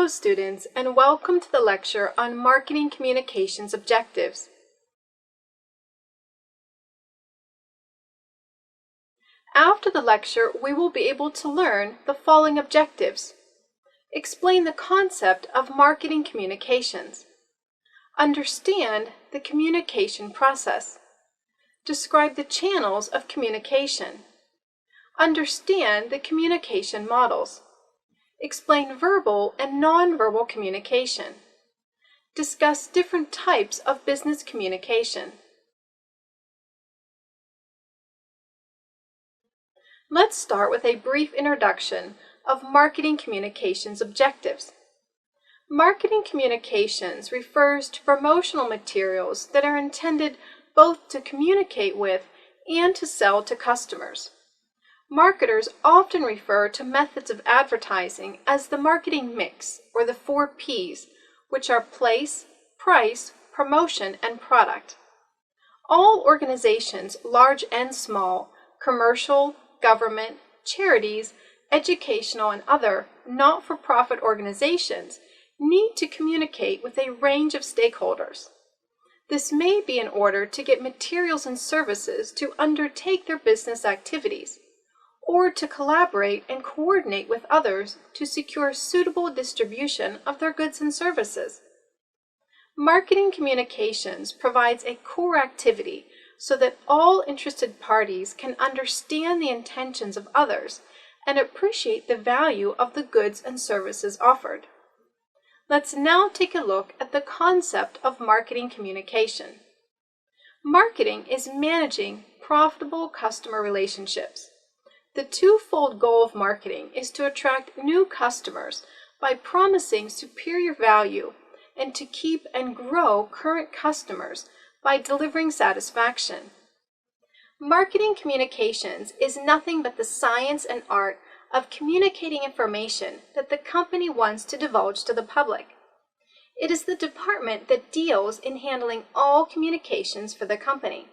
Hello students, and welcome to the lecture on Marketing Communications Objectives. After the lecture, we will be able to learn the following objectives. Explain the concept of marketing communications. Understand the communication process. Describe the channels of communication. Understand the communication models. Explain verbal and nonverbal communication. Discuss different types of business communication. Let's start with a brief introduction of marketing communications objectives. Marketing communications refers to promotional materials that are intended both to communicate with and to sell to customers. Marketers often refer to methods of advertising as the marketing mix, or the 4 Ps, which are place, price, promotion, and product. All organizations, large and small, commercial, government, charities, educational, and other not-for-profit organizations need to communicate with a range of stakeholders. This may be in order to get materials and services to undertake their business activities, or to collaborate and coordinate with others to secure suitable distribution of their goods and services. Marketing communications provides a core activity so that all interested parties can understand the intentions of others and appreciate the value of the goods and services offered. Let's now take a look at the concept of marketing communication. Marketing is managing profitable customer relationships. The twofold goal of marketing is to attract new customers by promising superior value and to keep and grow current customers by delivering satisfaction. Marketing communications is nothing but the science and art of communicating information that the company wants to divulge to the public. It is the department that deals in handling all communications for the company.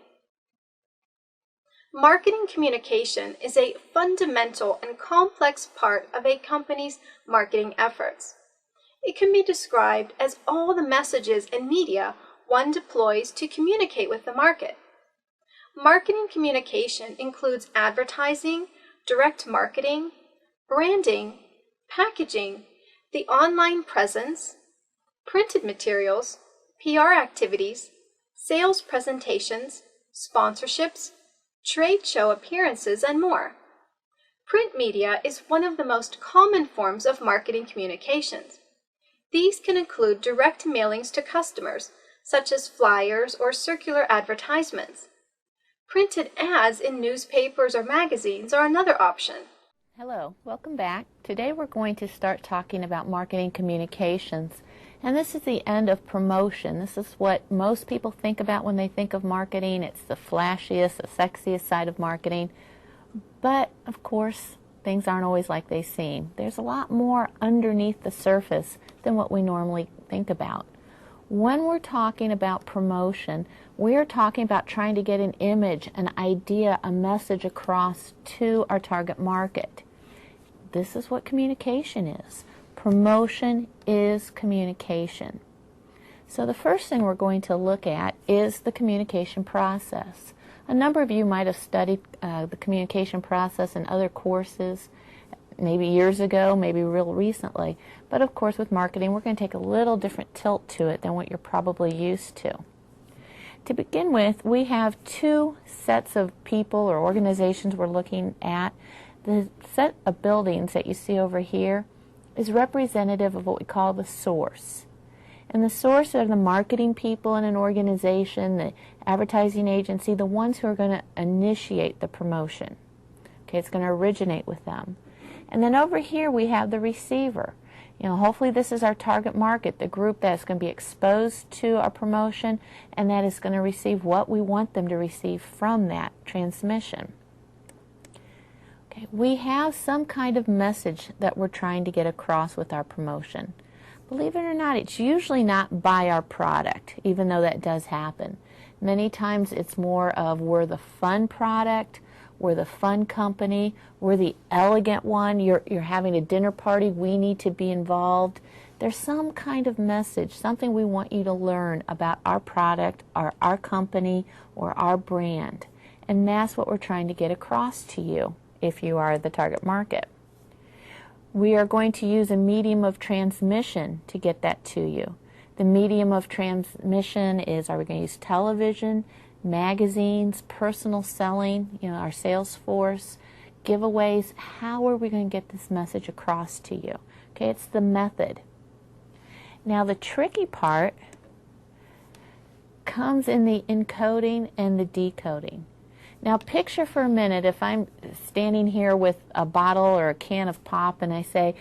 Marketing communication is a fundamental and complex part of a company's marketing efforts. It can be described as all the messages and media one deploys to communicate with the market. Marketing communication includes advertising, direct marketing, branding, packaging, the online presence, printed materials, PR activities, sales presentations, sponsorships, trade show appearances, and more. Print media is one of the most common forms of marketing communications. These can include direct mailings to customers, such as flyers or circular advertisements. Printed ads in newspapers or magazines are another option. Hello, welcome back. Today we're going to start talking about marketing communications. And this is the end of promotion. This is what most people think about when they think of marketing. It's the flashiest, the sexiest side of marketing. But, of course, things aren't always like they seem. There's a lot more underneath the surface than what we normally think about. When we're talking about promotion, we're talking about trying to get an image, an idea, a message across to our target market. This is what communication is. Promotion is communication. So the first thing we're going to look at is the communication process. A number of you might have studied the communication process in other courses, maybe years ago, maybe real recently. But of course with marketing, we're going to take a little different tilt to it than what you're probably used to. To begin with, we have 2 sets of people or organizations we're looking at. The set of buildings that you see over here is representative of what we call the source. And the source are the marketing people in an organization, the advertising agency, the ones who are going to initiate the promotion. Okay, it's going to originate with them. And then over here we have the receiver. Hopefully this is our target market, the group that's going to be exposed to our promotion and that is going to receive what we want them to receive from that transmission. Okay, we have some kind of message that we're trying to get across with our promotion. Believe it or not, it's usually not buy our product, even though that does happen. Many times it's more of we're the fun product, we're the fun company, we're the elegant one, you're having a dinner party, we need to be involved. There's some kind of message, something we want you to learn about our product, or our company, or our brand. And that's what we're trying to get across to you if you are the target market. We are going to use a medium of transmission to get that to you. The medium of transmission is, are we going to use television, magazines, personal selling, our sales force, giveaways? How are we going to get this message across to you? Okay, it's the method. Now the tricky part comes in the encoding and the decoding. Now picture for a minute if I'm standing here with a bottle or a can of pop and I say,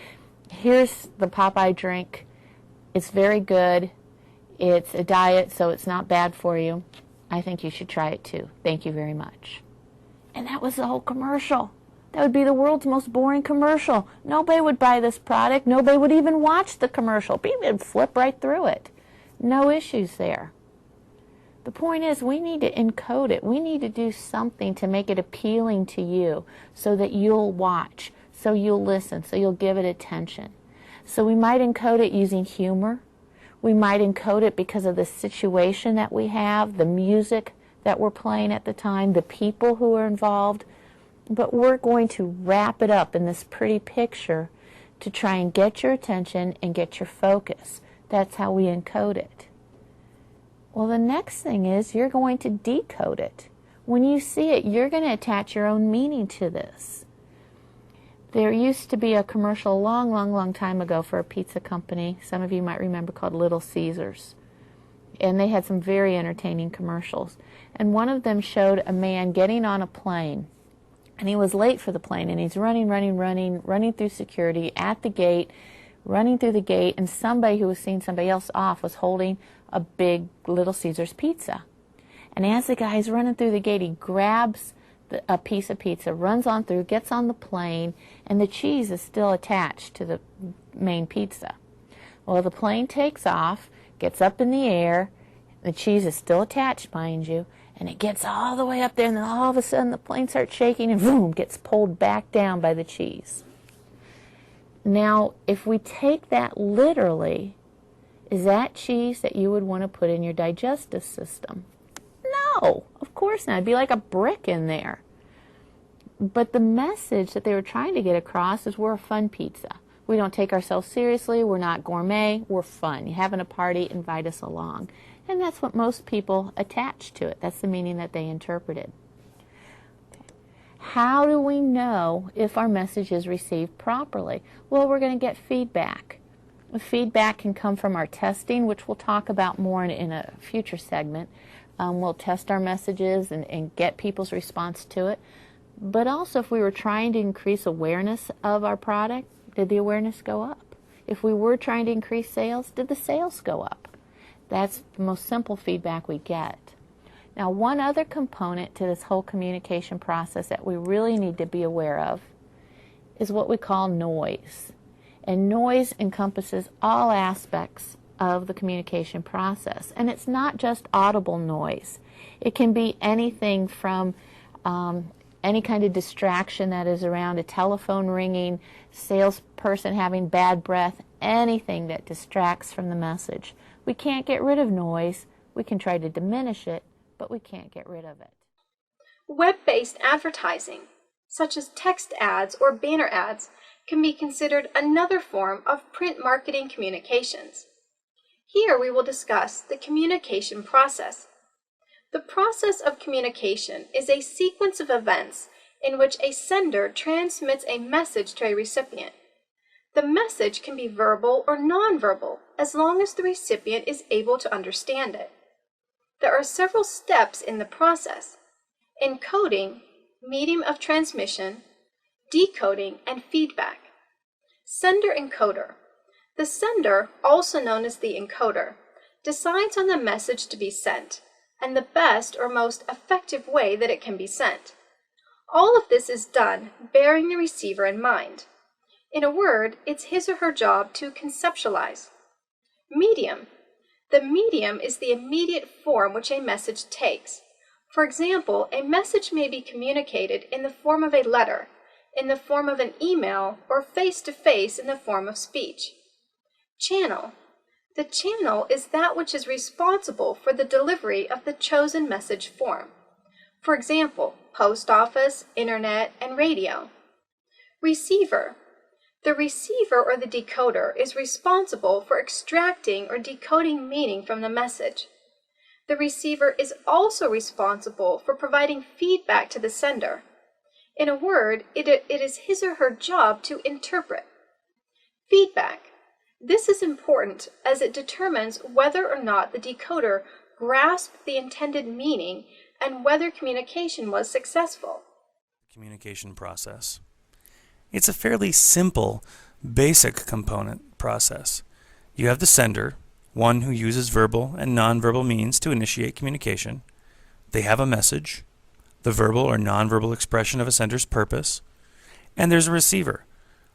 here's the pop I drink. It's very good. It's a diet, so it's not bad for you. I think you should try it too. Thank you very much. And that was the whole commercial. That would be the world's most boring commercial. Nobody would buy this product. Nobody would even watch the commercial. People would flip right through it. No issues there. The point is, we need to encode it. We need to do something to make it appealing to you so that you'll watch, so you'll listen, so you'll give it attention. So we might encode it using humor. We might encode it because of the situation that we have, the music that we're playing at the time, the people who are involved. But we're going to wrap it up in this pretty picture to try and get your attention and get your focus. That's how we encode it. Well, the next thing is you're going to decode it. When you see it, you're going to attach your own meaning to this. There used to be a commercial a long, long, long time ago for a pizza company, some of you might remember, called Little Caesars. And they had some very entertaining commercials. And one of them showed a man getting on a plane. And he was late for the plane, and he's running through security at the gate, running through the gate, and somebody who was seeing somebody else off was holding a big Little Caesars pizza. And as the guy's running through the gate, he grabs a piece of pizza, runs on through, gets on the plane, and the cheese is still attached to the main pizza. Well, the plane takes off, gets up in the air, the cheese is still attached, mind you, and it gets all the way up there, and then all of a sudden the plane starts shaking, and boom, gets pulled back down by the cheese. Now, if we take that literally, is that cheese that you would want to put in your digestive system? No, of course not. It'd be like a brick in there. But the message that they were trying to get across is we're a fun pizza. We don't take ourselves seriously. We're not gourmet. We're fun. You're having a party, invite us along. And that's what most people attach to it. That's the meaning that they interpreted. Okay. How do we know if our message is received properly? Well, we're going to get feedback. Feedback can come from our testing, which we'll talk about more in a future segment. We'll test our messages and get people's response to it. But also, if we were trying to increase awareness of our product, did the awareness go up? If we were trying to increase sales, did the sales go up? That's the most simple feedback we get. Now, one other component to this whole communication process that we really need to be aware of is what we call noise. And noise encompasses all aspects of the communication process. And it's not just audible noise. It can be anything from any kind of distraction that is around a telephone ringing, salesperson having bad breath, anything that distracts from the message. We can't get rid of noise. We can try to diminish it, but we can't get rid of it. Web-based advertising, such as text ads or banner ads, can be considered another form of print marketing communications. Here we will discuss the communication process. The process of communication is a sequence of events in which a sender transmits a message to a recipient. The message can be verbal or nonverbal as long as the recipient is able to understand it. There are several steps in the process: encoding, medium of transmission, decoding, and feedback. Sender encoder. The sender, also known as the encoder, decides on the message to be sent and the best or most effective way that it can be sent. All of this is done bearing the receiver in mind. In a word, it's his or her job to conceptualize. Medium. The medium is the immediate form which a message takes. For example, a message may be communicated in the form of a letter, in the form of an email, or face-to-face in the form of speech. Channel. The channel is that which is responsible for the delivery of the chosen message form. For example, post office, internet, and radio. Receiver. The receiver or the decoder is responsible for extracting or decoding meaning from the message. The receiver is also responsible for providing feedback to the sender. In a word, it is his or her job to interpret. Feedback. This is important as it determines whether or not the decoder grasped the intended meaning and whether communication was successful. Communication process. It's a fairly simple, basic component process. You have the sender, one who uses verbal and nonverbal means to initiate communication. They have a message, the verbal or nonverbal expression of a sender's purpose. And there's a receiver,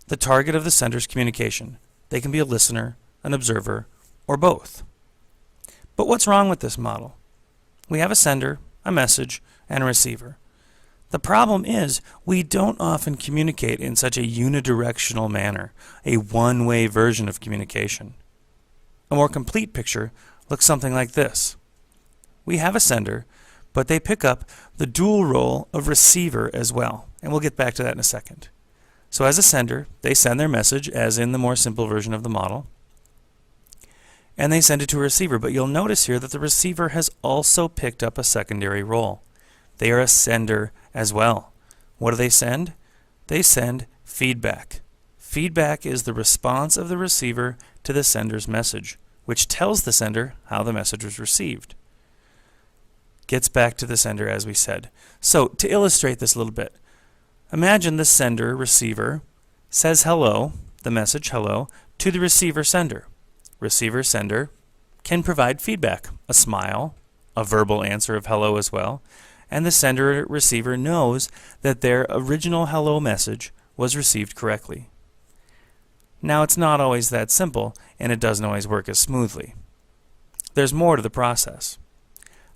the target of the sender's communication. They can be a listener, an observer, or both. But what's wrong with this model? We have a sender, a message, and a receiver. The problem is we don't often communicate in such a unidirectional manner, a one-way version of communication. A more complete picture looks something like this. We have a sender, but they pick up the dual role of receiver as well, and we'll get back to that in a second. So as a sender, they send their message, as in the more simple version of the model, and they send it to a receiver. But you'll notice here that the receiver has also picked up a secondary role. They are a sender as well. What do they send? They send feedback. Feedback is the response of the receiver to the sender's message, which tells the sender how the message was received. Gets back to the sender, as we said. So to illustrate this a little bit, imagine the sender receiver says hello, the message hello, to the receiver sender. Receiver sender can provide feedback, a smile, a verbal answer of hello as well, and the sender receiver knows that their original hello message was received correctly. Now it's not always that simple, and it doesn't always work as smoothly. There's more to the process.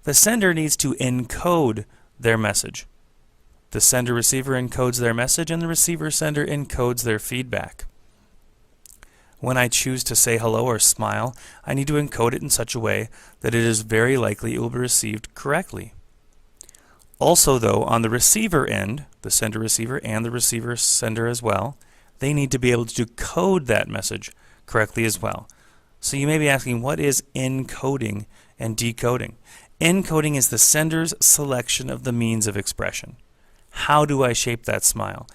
The sender needs to encode their message. The sender-receiver encodes their message, and the receiver-sender encodes their feedback. When I choose to say hello or smile, I need to encode it in such a way that it is very likely it will be received correctly. Also, though, on the receiver end, the sender-receiver and the receiver-sender as well, they need to be able to code that message correctly as well. So you may be asking, what is encoding and decoding? Encoding is the sender's selection of the means of expression. How do I shape that smile?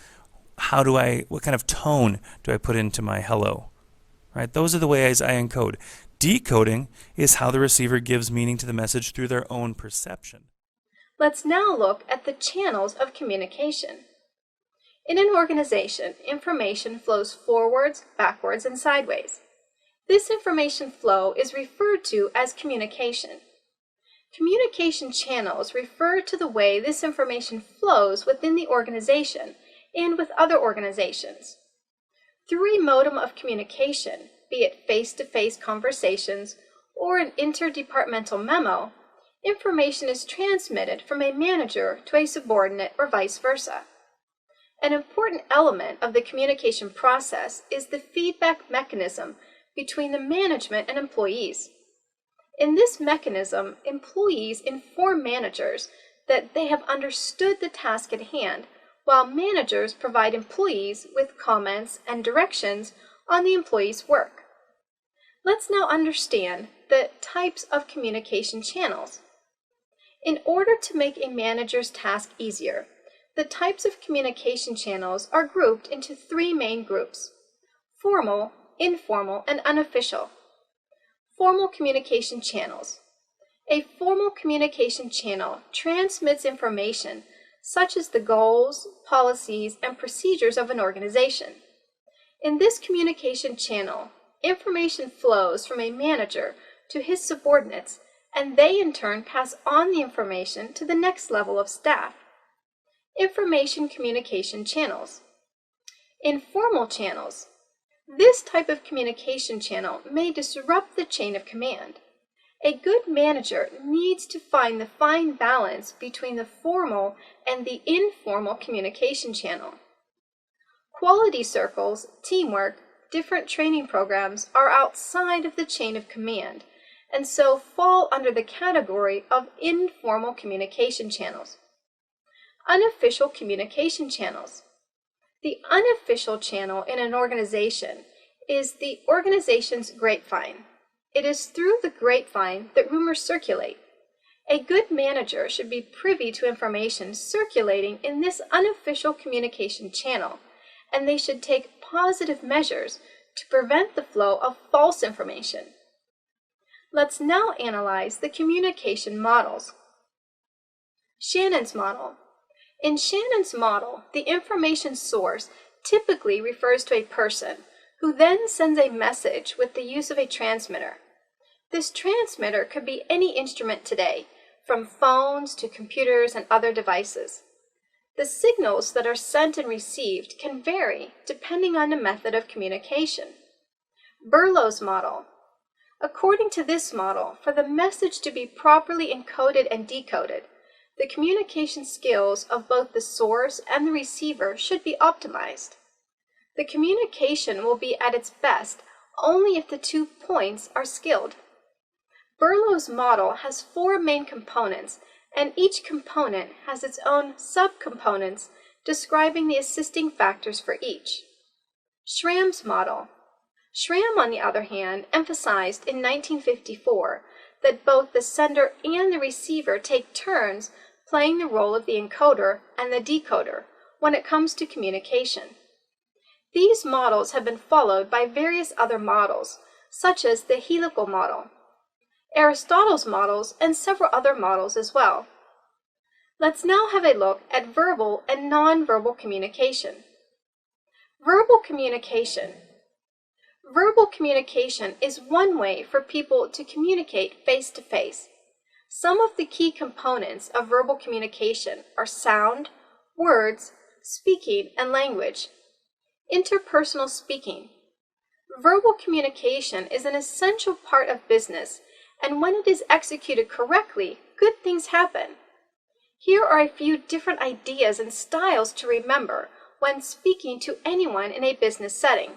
What kind of tone do I put into my hello? Right? Those are the ways I encode. Decoding is how the receiver gives meaning to the message through their own perception. Let's now look at the channels of communication. In an organization, information flows forwards, backwards, and sideways. This information flow is referred to as communication. Communication channels refer to the way this information flows within the organization and with other organizations. Through a modem of communication, be it face-to-face conversations or an interdepartmental memo, information is transmitted from a manager to a subordinate or vice versa. An important element of the communication process is the feedback mechanism between the management and employees. In this mechanism, employees inform managers that they have understood the task at hand, while managers provide employees with comments and directions on the employee's work. Let's now understand the types of communication channels. In order to make a manager's task easier, the types of communication channels are grouped into three main groups: formal, informal, and unofficial. Formal communication channels. A formal communication channel transmits information such as the goals, policies, and procedures of an organization. In this communication channel, information flows from a manager to his subordinates, and they in turn pass on the information to the next level of staff. Information communication channels. Informal channels. This type of communication channel may disrupt the chain of command. A good manager needs to find the fine balance between the formal and the informal communication channel. Quality circles, teamwork, different training programs are outside of the chain of command, and so fall under the category of informal communication channels. Unofficial communication channels. The unofficial channel in an organization is the organization's grapevine. It is through the grapevine that rumors circulate. A good manager should be privy to information circulating in this unofficial communication channel, and they should take positive measures to prevent the flow of false information. Let's now analyze the communication models. Shannon's model. In Shannon's model, the information source typically refers to a person who then sends a message with the use of a transmitter. This transmitter could be any instrument today, from phones to computers and other devices. The signals that are sent and received can vary depending on the method of communication. Berlow's model. According to this model, for the message to be properly encoded and decoded, the communication skills of both the source and the receiver should be optimized. The communication will be at its best only if the 2 points are skilled. Berlow's model has 4 main components, and each component has its own subcomponents describing the assisting factors for each. Schramm's model. Schramm, on the other hand, emphasized in 1954 that both the sender and the receiver take turns playing the role of the encoder and the decoder when it comes to communication. These models have been followed by various other models, such as the helical model, Aristotle's models, and several other models as well. Let's now have a look at verbal and nonverbal communication. Verbal communication. Verbal communication is one way for people to communicate face-to-face. Some of the key components of verbal communication are sound, words, speaking, and language. Interpersonal speaking. Verbal communication is an essential part of business, and when it is executed correctly, good things happen. Here are a few different ideas and styles to remember when speaking to anyone in a business setting.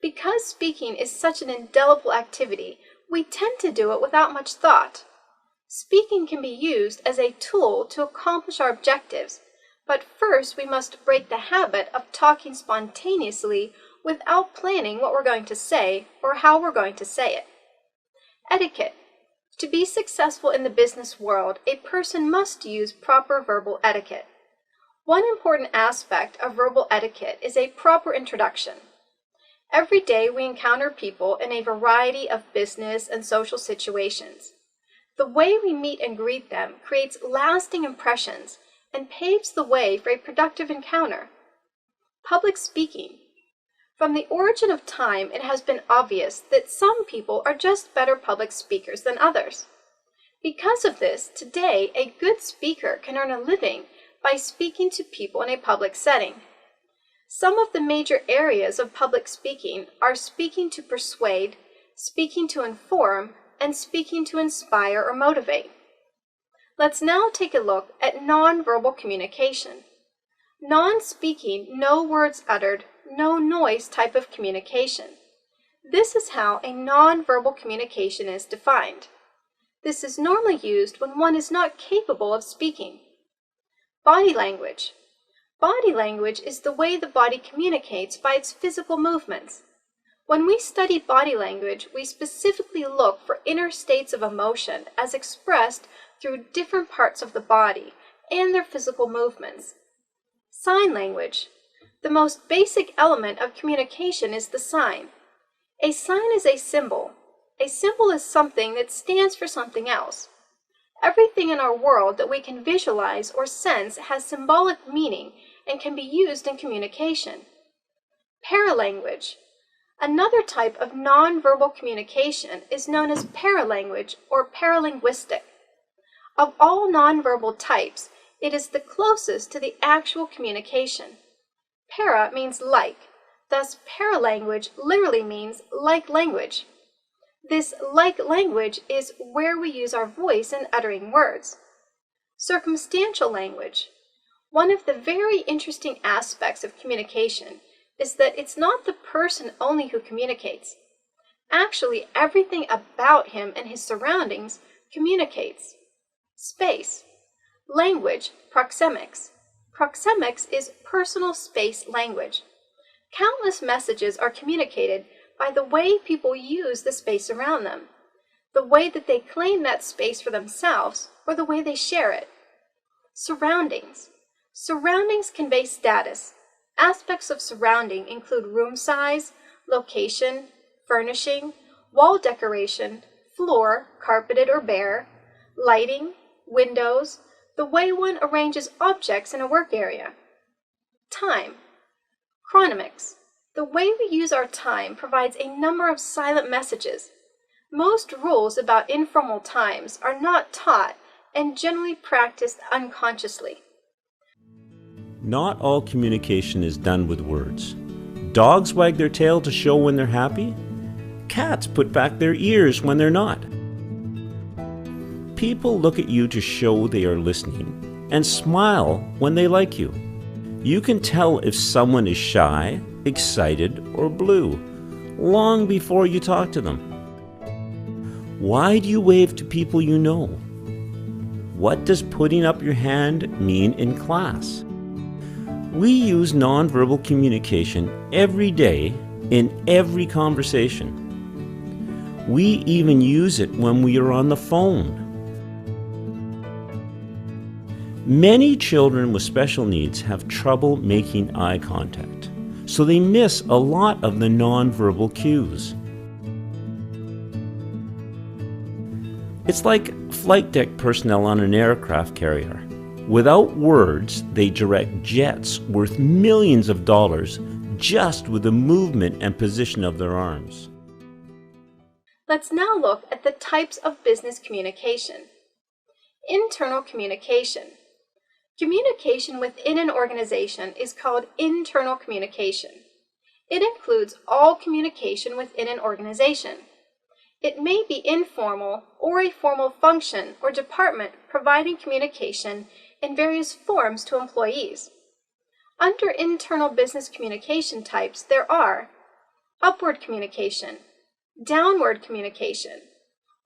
Because speaking is such an indelible activity, we tend to do it without much thought. Speaking can be used as a tool to accomplish our objectives, but first we must break the habit of talking spontaneously without planning what we're going to say or how we're going to say it. Etiquette. To be successful in the business world, a person must use proper verbal etiquette. One important aspect of verbal etiquette is a proper introduction. Every day we encounter people in a variety of business and social situations. The way we meet and greet them creates lasting impressions and paves the way for a productive encounter. Public speaking. From the origin of time, it has been obvious that some people are just better public speakers than others. Because of this, today a good speaker can earn a living by speaking to people in a public setting. Some of the major areas of public speaking are speaking to persuade, speaking to inform, and speaking to inspire or motivate. Let's now take a look at nonverbal communication. Non-speaking, no words uttered, no noise type of communication. This is how a nonverbal communication is defined. This is normally used when one is not capable of speaking. Body language. Body language is the way the body communicates by its physical movements. When we study body language, we specifically look for inner states of emotion as expressed through different parts of the body and their physical movements. Sign language. The most basic element of communication is the sign. A sign is a symbol. A symbol is something that stands for something else. Everything in our world that we can visualize or sense has symbolic meaning and can be used in communication. Paralanguage. Another type of nonverbal communication is known as paralanguage or paralinguistic. Of all nonverbal types, it is the closest to the actual communication. Para means like, thus paralanguage literally means like language. This like language is where we use our voice in uttering words. Circumstantial language. One of the very interesting aspects of communication is that it's not the person only who communicates. Actually, everything about him and his surroundings communicates. Space. Language, proxemics. Proxemics is personal space language. Countless messages are communicated by the way people use the space around them, the way that they claim that space for themselves, or the way they share it. Surroundings. Surroundings convey status. Aspects of surrounding include room size, location, furnishing, wall decoration, floor, carpeted or bare, lighting, windows, the way one arranges objects in a work area. Time. Chronomics. The way we use our time provides a number of silent messages. Most rules about informal times are not taught and generally practiced unconsciously. Not all communication is done with words. Dogs wag their tail to show when they're happy. Cats put back their ears when they're not. People look at you to show they are listening and smile when they like you. You can tell if someone is shy, excited, or blue long before you talk to them. Why do you wave to people you know? What does putting up your hand mean in class? We use nonverbal communication every day in every conversation. We even use it when we are on the phone. Many children with special needs have trouble making eye contact, so they miss a lot of the nonverbal cues. It's like flight deck personnel on an aircraft carrier. Without words, they direct jets worth millions of dollars just with the movement and position of their arms. Let's now look at the types of business communication. Internal communication. Communication within an organization is called internal communication. It includes all communication within an organization. It may be informal or a formal function or department providing communication in various forms to employees. Under internal business communication types, there are upward communication, downward communication,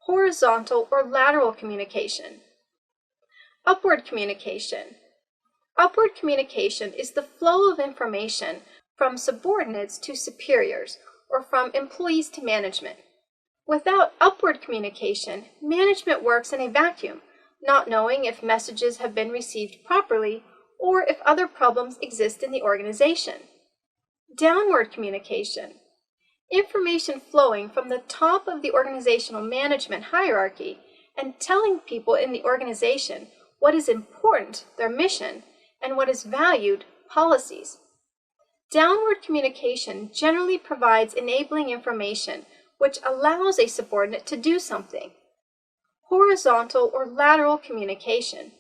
horizontal or lateral communication. Upward communication. Upward communication is the flow of information from subordinates to superiors or from employees to management. Without upward communication, management works in a vacuum, not knowing if messages have been received properly or if other problems exist in the organization. Downward communication. Information flowing from the top of the organizational management hierarchy and telling people in the organization what is important, their mission, and what is valued, policies. Downward communication generally provides enabling information which allows a subordinate to do something. Horizontal or lateral communication.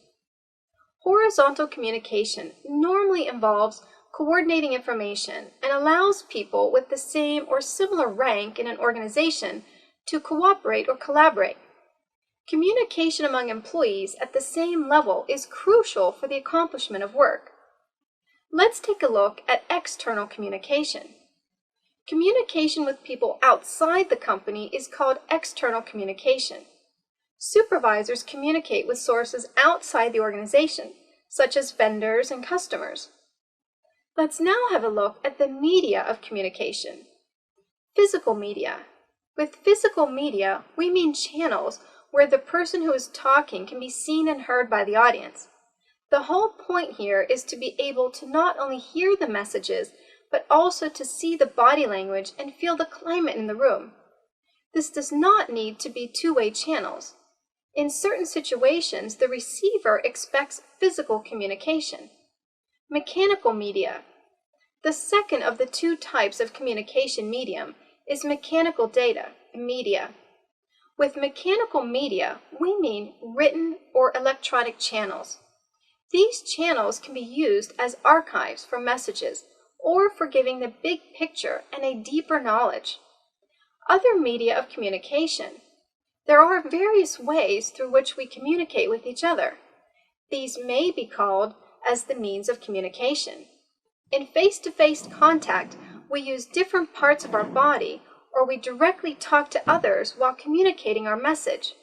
Horizontal communication normally involves coordinating information and allows people with the same or similar rank in an organization to cooperate or collaborate. Communication among employees at the same level is crucial for the accomplishment of work. Let's take a look at external communication. Communication with people outside the company is called external communication. Supervisors communicate with sources outside the organization, such as vendors and customers. Let's now have a look at the media of communication. Physical media. With physical media, we mean channels where the person who is talking can be seen and heard by the audience. The whole point here is to be able to not only hear the messages, but also to see the body language and feel the climate in the room. This does not need to be two-way channels. In certain situations, the receiver expects physical communication. Mechanical media. The second of the two types of communication medium is mechanical data, media. With mechanical media, we mean written or electronic channels. These channels can be used as archives for messages or for giving the big picture and a deeper knowledge. Other media of communication. There are various ways through which we communicate with each other. These may be called as the means of communication. In face-to-face contact, we use different parts of our body, or we directly talk to others while communicating our message.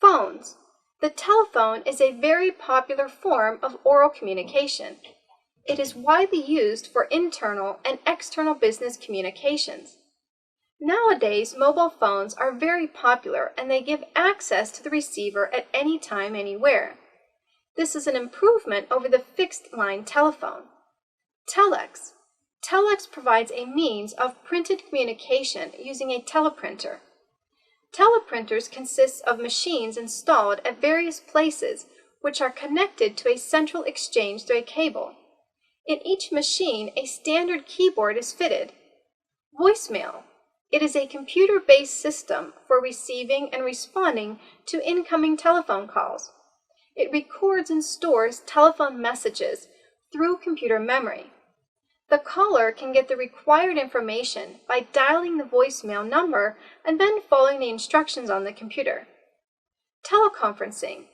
Phones. The telephone is a very popular form of oral communication. It is widely used for internal and external business communications. Nowadays, mobile phones are very popular and they give access to the receiver at any time, anywhere. This is an improvement over the fixed line telephone. Telex. Telex provides a means of printed communication using a teleprinter. Teleprinters consist of machines installed at various places which are connected to a central exchange through a cable. In each machine, a standard keyboard is fitted. Voicemail. It is a computer-based system for receiving and responding to incoming telephone calls. It records and stores telephone messages through computer memory. The caller can get the required information by dialing the voicemail number and then following the instructions on the computer. Teleconferencing.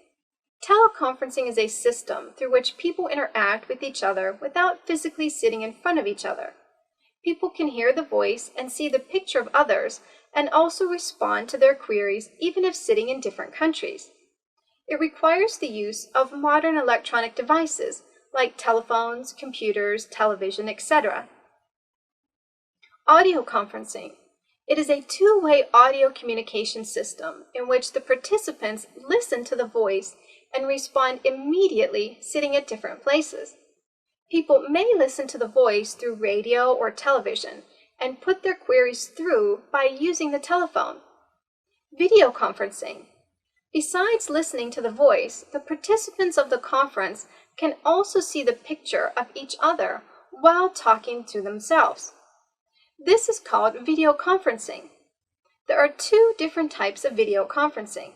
Teleconferencing is a system through which people interact with each other without physically sitting in front of each other. People can hear the voice and see the picture of others and also respond to their queries even if sitting in different countries. It requires the use of modern electronic devices like telephones, computers, television, etc. Audio conferencing. It is a two-way audio communication system in which the participants listen to the voice and respond immediately sitting at different places. People may listen to the voice through radio or television and put their queries through by using the telephone. Video conferencing. Besides listening to the voice, the participants of the conference can also see the picture of each other while talking to themselves. This is called video conferencing. There are two different types of video conferencing.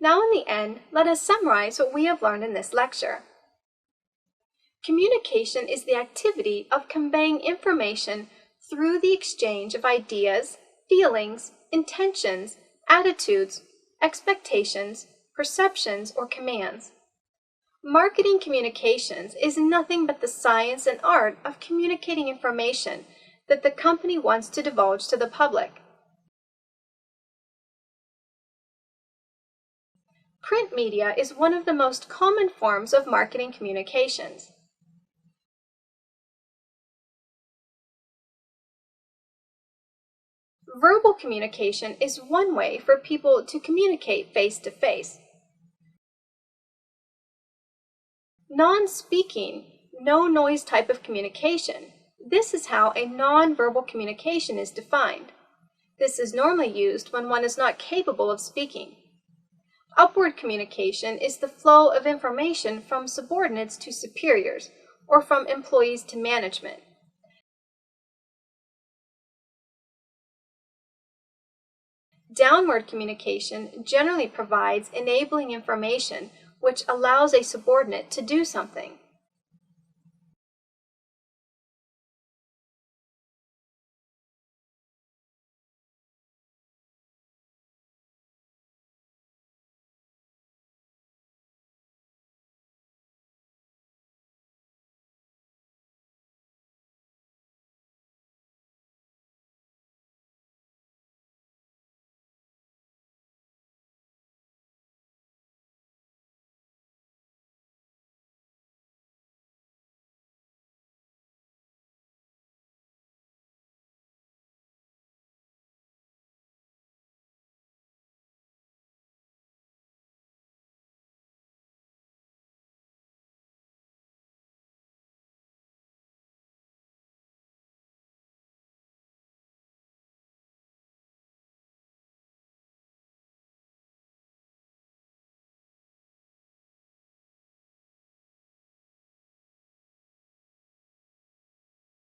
Now in the end, let us summarize what we have learned in this lecture. Communication is the activity of conveying information through the exchange of ideas, feelings, intentions, attitudes, expectations, perceptions, or commands. Marketing communications is nothing but the science and art of communicating information that the company wants to divulge to the public. Print media is one of the most common forms of marketing communications. Verbal communication is one way for people to communicate face-to-face. Non-speaking, no-noise type of communication. This is how a non-verbal communication is defined. This is normally used when one is not capable of speaking. Upward communication is the flow of information from subordinates to superiors, or from employees to management. Downward communication generally provides enabling information which allows a subordinate to do something.